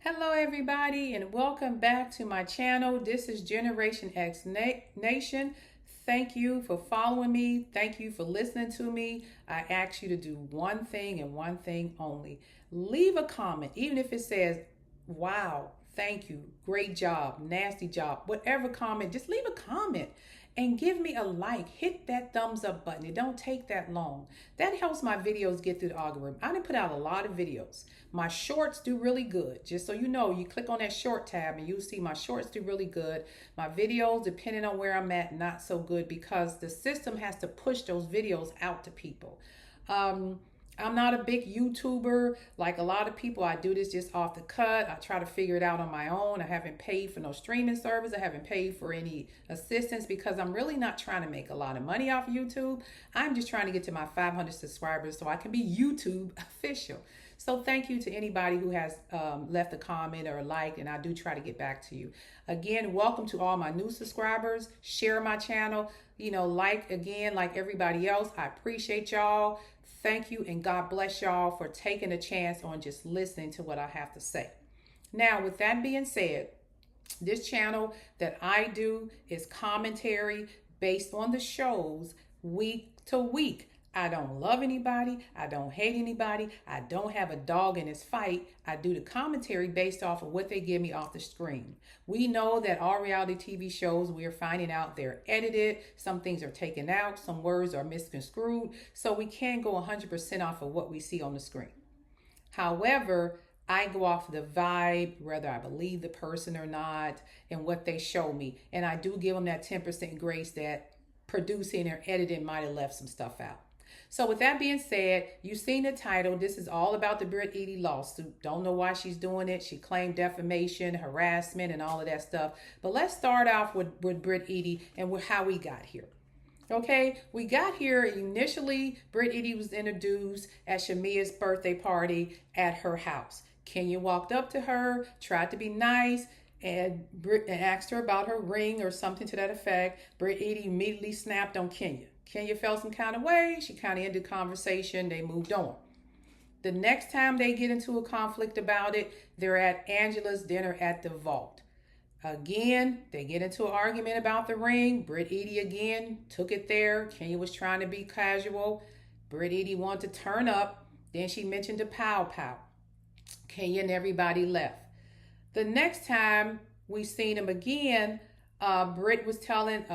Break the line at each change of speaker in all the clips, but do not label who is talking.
Hello, everybody, and welcome back to my channel. This is Generation X Nation. Thank you for following me. Thank you for listening to me. I ask you to do one thing and one thing only. Leave a comment, even if it says, wow, thank you, great job, nasty job, whatever comment, just leave a comment and give me a like. Hit that thumbs up button. It don't take that long. That helps my videos get through the algorithm. I done put out a lot of videos. My shorts do really good. Just so you know, you click on that short tab and you'll see my shorts do really good. My videos, depending on where I'm at, not so good because the system has to push those videos out to people. I'm not a big YouTuber like a lot of people. I do this just off the cut. I try to figure it out on my own. I haven't paid for no streaming service. I haven't paid for any assistance because I'm really not trying to make a lot of money off of YouTube. I'm just trying to get to my 500 subscribers so I can be YouTube official. So thank you to anybody who has left a comment or a like, and I do try to get back to you. Again, welcome to all my new subscribers. Share my channel. Like everybody else. I appreciate y'all. Thank you, and God bless y'all for taking a chance on just listening to what I have to say. Now, with that being said, this channel that I do is commentary based on the shows week to week. I don't love anybody. I don't hate anybody. I don't have a dog in this fight. I do the commentary based off of what they give me off the screen. We know that all reality TV shows, we are finding out they're edited. Some things are taken out. Some words are misconstrued. So we can't go 100% off of what we see on the screen. However, I go off the vibe, whether I believe the person or not, and what they show me. And I do give them that 10% grace that producing or editing might have left some stuff out. So with that being said, you've seen the title. This is all about the Brit Eady lawsuit. Don't know why she's doing it. She claimed defamation, harassment, and all of that stuff. But let's start off with Brit Eady and how we got here. Okay, we got here initially. Brit Eady was introduced at Shamia's birthday party at her house. Kenya walked up to her, tried to be nice, and asked her about her ring or something to that effect. Brit Eady immediately snapped on Kenya. Kenya felt some kind of way. She kind of ended the conversation. They moved on. The next time they get into a conflict about it, they're at Angela's dinner at the Vault. Again, they get into an argument about the ring. Brit Eady again took it there. Kenya was trying to be casual. Brit Eady wanted to turn up. Then she mentioned the pow pow. Kenya and everybody left. The next time we seen them again, Brit was telling,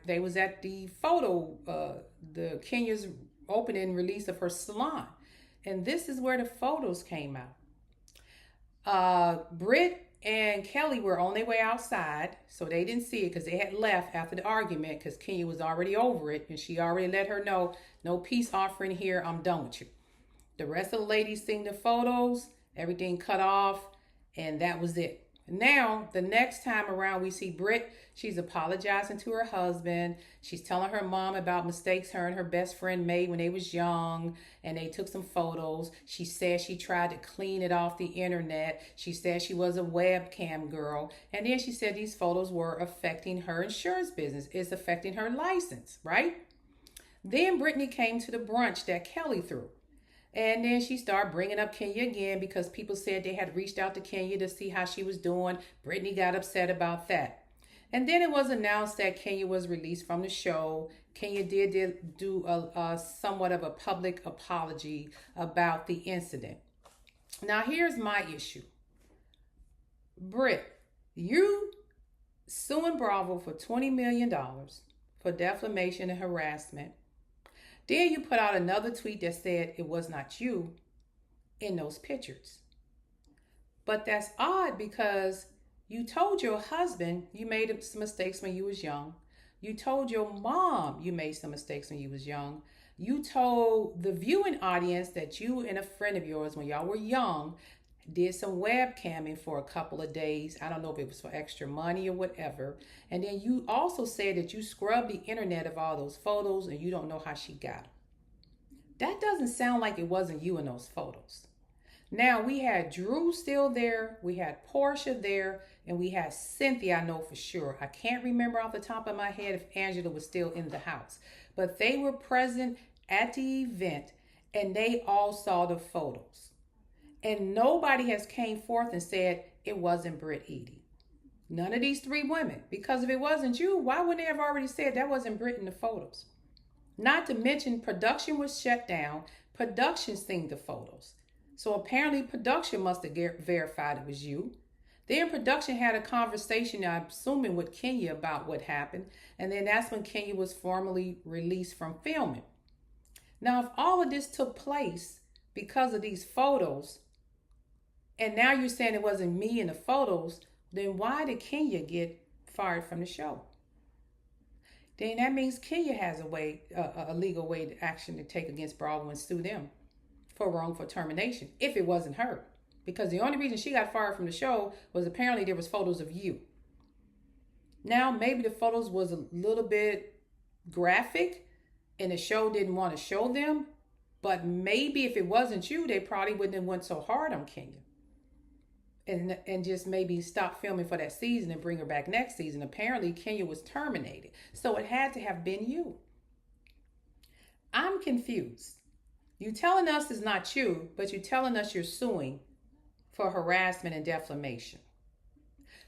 they was at the the Kenya's opening release of her salon. And this is where the photos came out. Brit and Kelly were on their way outside, so they didn't see it because they had left after the argument because Kenya was already over it and she already let her know, no peace offering here, I'm done with you. The rest of the ladies seen the photos, everything cut off, and that was it. Now, the next time around, we see Brit. She's apologizing to her husband. She's telling her mom about mistakes her and her best friend made when they was young, and they took some photos. She said she tried to clean it off the internet. She said she was a webcam girl. And then she said these photos were affecting her insurance business. It's affecting her license, right? Then Brittany came to the brunch that Kelly threw. And then she started bringing up Kenya again because people said they had reached out to Kenya to see how she was doing. Brittany got upset about that. And then it was announced that Kenya was released from the show. Kenya did do a somewhat of a public apology about the incident. Now, here's my issue. Brit, you suing Bravo for $20 million for defamation and harassment. Then you put out another tweet that said it was not you in those pictures. But that's odd because you told your husband you made some mistakes when you was young. You told your mom you made some mistakes when you was young. You told the viewing audience that you and a friend of yours, when y'all were young, did some webcamming for a couple of days. I don't know if it was for extra money or whatever. And then you also said that you scrubbed the internet of all those photos and you don't know how she got them. That doesn't sound like it wasn't you in those photos. Now, we had Drew still there, we had Portia there, and we had Cynthia, I know for sure. I can't remember off the top of my head if Angela was still in the house. But they were present at the event, and they all saw the photos. And nobody has came forth and said it wasn't Brit Eady. None of these three women. Because if it wasn't you, why wouldn't they have already said that wasn't Brit in the photos? Not to mention production was shut down. Production seen the photos. So apparently production must have verified it was you. Then production had a conversation, I'm assuming, with Kenya about what happened. And then that's when Kenya was formally released from filming. Now, if all of this took place because of these photos, and now you're saying it wasn't me in the photos, then why did Kenya get fired from the show? Then that means Kenya has a legal way to action to take against Bravo and sue them for wrongful termination, if it wasn't her. Because the only reason she got fired from the show was apparently there was photos of you. Now, maybe the photos was a little bit graphic and the show didn't want to show them. But maybe if it wasn't you, they probably wouldn't have went so hard on Kenya. And just maybe stop filming for that season and bring her back next season. Apparently, Kenya was terminated. So it had to have been you. I'm confused. You telling us it's not you, but you telling us you're suing for harassment and defamation.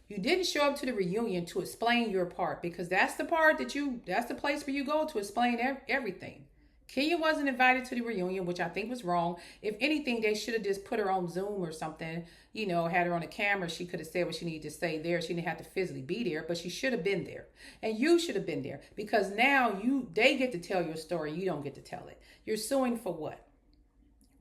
You didn't show up to the reunion to explain your part, because that's the part that's the place where you go to explain everything. Kenya wasn't invited to the reunion, which I think was wrong. If anything, they should have just put her on Zoom or something, had her on a camera. She could have said what she needed to say there. She didn't have to physically be there, but she should have been there. And you should have been there, because now they get to tell your story. You don't get to tell it. You're suing for what?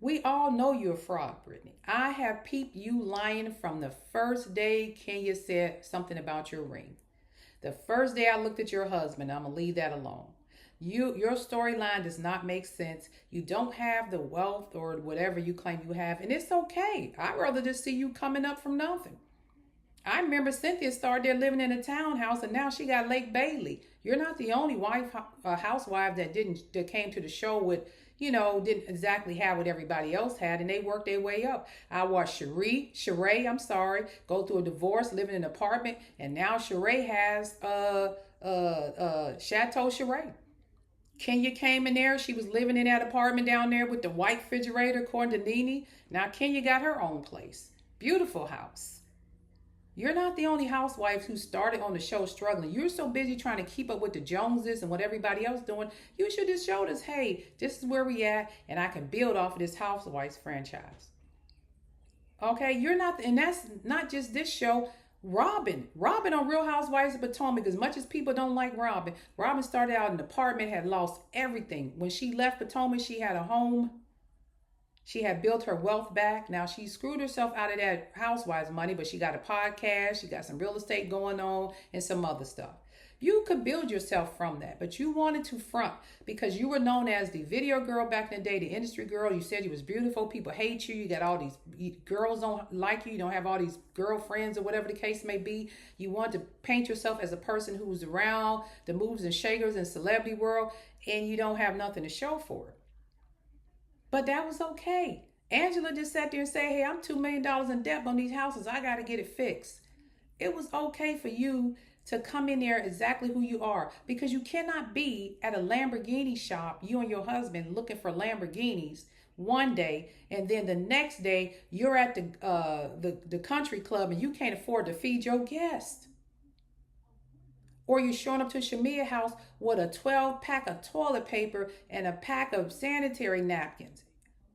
We all know you're a fraud, Brittany. I have peeped you lying from the first day Kenya said something about your ring. The first day I looked at your husband, I'm going to leave that alone. Your storyline does not make sense. You don't have the wealth or whatever you claim you have, and it's okay. I'd rather just see you coming up from nothing. I remember Cynthia started there living in a townhouse, and now she got Lake Bailey. You're not the only housewife that came to the show with, didn't exactly have what everybody else had, and they worked their way up. I watched Sheree, go through a divorce, living in an apartment, and now Sheree has Chateau Sheree. Kenya came in there. She was living in that apartment down there with the white refrigerator, according to Nene. Now Kenya got her own place. Beautiful house. You're not the only housewife who started on the show struggling. You're so busy trying to keep up with the Joneses and what everybody else doing. You should have showed us, hey, this is where we at, and I can build off of this Housewives franchise. Okay, you're not, and that's not just this show. Robin on Real Housewives of Potomac, as much as people don't like Robin started out in an apartment, had lost everything. When she left Potomac, she had a home. She had built her wealth back. Now she screwed herself out of that Housewives money, but she got a podcast, she got some real estate going on, and some other stuff. You could build yourself from that, but you wanted to front because you were known as the video girl back in the day, the industry girl. You said you was beautiful. People hate you. You got all these girls don't like you. You don't have all these girlfriends or whatever the case may be. You want to paint yourself as a person who's around the movers and shakers in celebrity world, and you don't have nothing to show for it. But that was okay. Angela just sat there and said, hey, I'm $2 million in debt on these houses. I got to get it fixed. It was okay for you to come in there exactly who you are, because you cannot be at a Lamborghini shop, you and your husband looking for Lamborghinis one day, and then the next day you're at the country club and you can't afford to feed your guests. Or you're showing up to Shamia's house with a 12-pack of toilet paper and a pack of sanitary napkins.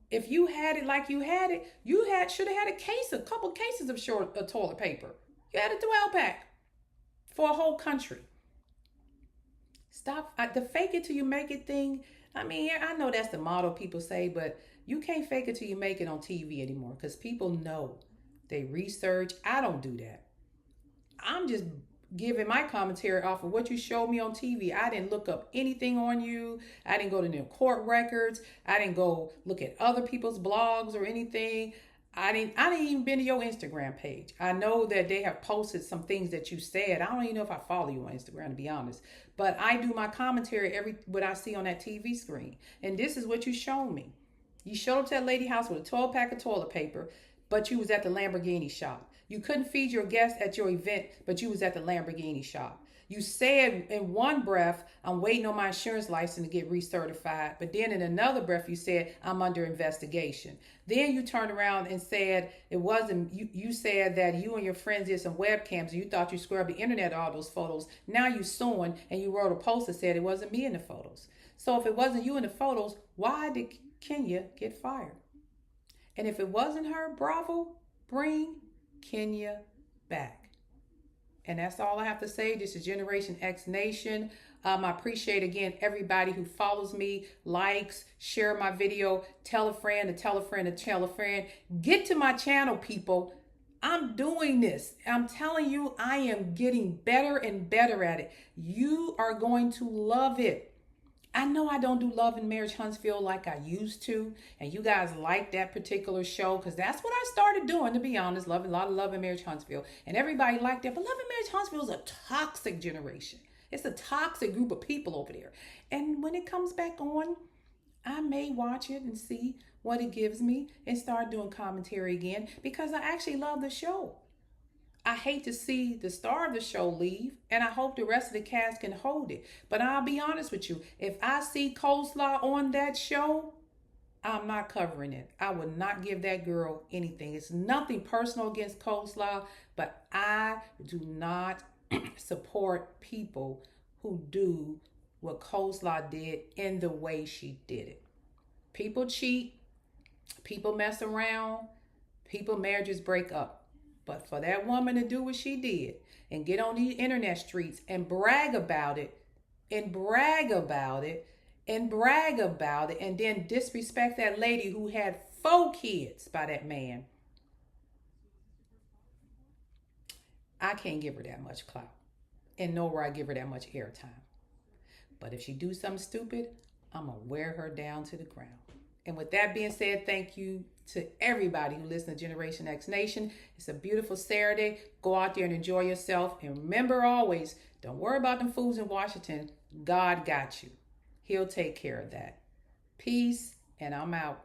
If you had it like you had it, should have had a couple cases of toilet paper. You had a 12-pack. For a whole country. Stop the fake it till you make it thing. I mean, I know that's the motto people say, but you can't fake it till you make it on TV anymore, because people know. They research. I don't do that. I'm just giving my commentary off of what you showed me on TV. I didn't look up anything on you. I didn't go to their court records. I didn't go look at other people's blogs or anything. I didn't even been to your Instagram page. I know that they have posted some things that you said. I don't even know if I follow you on Instagram, to be honest. But I do my commentary what I see on that TV screen. And this is what you showed me. You showed up to that lady house with a 12-pack of toilet paper, but you was at the Lamborghini shop. You couldn't feed your guests at your event, but you was at the Lamborghini shop. You said in one breath, I'm waiting on my insurance license to get recertified. But then in another breath, you said, I'm under investigation. Then you turned around and said it wasn't, you said that you and your friends did some webcams and you thought you scrubbed the internet all those photos. Now you suing and you wrote a post that said it wasn't me in the photos. So if it wasn't you in the photos, why did Kenya get fired? And if it wasn't her, Bravo, bring Kenya back. And that's all I have to say. This is Generation X Nation. I appreciate, again, everybody who follows me, likes, share my video, tell a friend, to tell a friend, to tell a friend. Get to my channel, people. I'm doing this. I'm telling you, I am getting better and better at it. You are going to love it. I know I don't do Love and Marriage Huntsville like I used to, and you guys like that particular show because that's what I started doing, to be honest. A lot of Love and Marriage Huntsville, and everybody liked that. But Love and Marriage Huntsville is a toxic generation. It's a toxic group of people over there. And when it comes back on, I may watch it and see what it gives me and start doing commentary again because I actually love the show. I hate to see the star of the show leave, and I hope the rest of the cast can hold it. But I'll be honest with you, if I see coleslaw on that show, I'm not covering it. I would not give that girl anything. It's nothing personal against coleslaw, but I do not support people who do what coleslaw did in the way she did it. People cheat, people mess around, people marriages break up. But for that woman to do what she did and get on these internet streets and brag about it and brag about it and brag about it and then disrespect that lady who had 4 kids by that man, I can't give her that much clout, and nor will I give her that much airtime. But if she do something stupid, I'm going to wear her down to the ground. And with that being said, thank you to everybody who listens to Generation X Nation. It's a beautiful Saturday. Go out there and enjoy yourself. And remember always, don't worry about them fools in Washington. God got you. He'll take care of that. Peace, and I'm out.